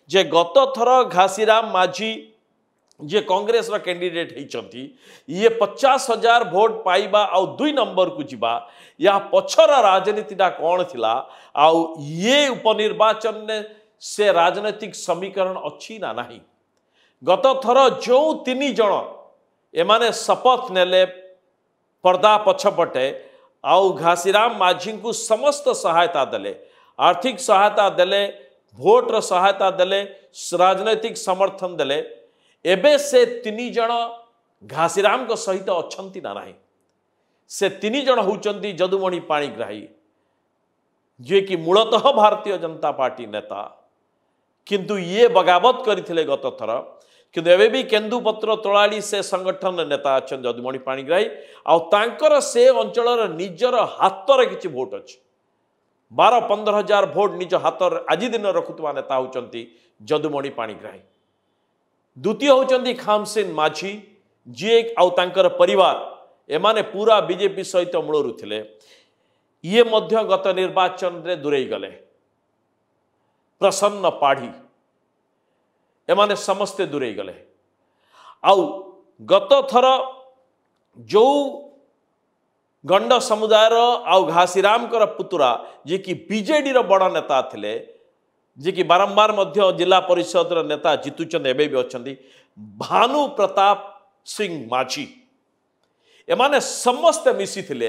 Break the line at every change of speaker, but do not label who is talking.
जे गत थर घासीराम माझी जे कांग्रेस रा कैंडिडेट होती ये 50,000 भोट पाइबा आउ 2 नंबर को जीवा या पछर राजनीतिटा कौन थिला आउ ये उपनिर्वाचन ने से राजनीतिक समीकरण अच्छी ना नहीं। गत थर जो 3 जन एमाने शपथ नेले पर्दा पछपटे आउ घासीराम माझी को समस्त सहायता देले, आर्थिक सहायता देले, भोटर सहायता देले, राजनैतिक समर्थन देले। एबे से 3 जन घासीराम को सहित अच्छंती ना नहीं। से 3 जन होचंती जदुमणि पाणिग्राही जे कि मूलतः भारतीय जनता पार्टी नेता, किंतु ये बगावत करथिले गत थर, किंतु एबे भी केन्दुपत्र तोलाड़ी से संगठन नेता अच्छा जदुमणि पाणिग्राही आउ तांकर से अंचल निजर हाथ किछि भोट अच्छे 12-15 हजार भोट निज हाथ आज दिन रखुवा नेता होचंती जदुमणि पाणिग्राही। द्वितीय होचंती खामसिन माझी जी आउ तांकर परिवार एमाने पूरा बीजेपी सहित मूलरू थिले। ये मध्य गत निर्वाचन रे दूरेई गले। प्रसन्न पाढ़ी एमाने समस्ते दूरेई गले। आउ गत थर जो गंड समुदायर आउ घासीराम कर पुतुरा जे कि बीजेडी रो बड़ नेता थिले, जे कि बारंबार मध्य जिला परिषद रो नेता जीतुचंद एबे भी अछंती भानु प्रताप सिंह माझी एमाने समस्त मिसी थिले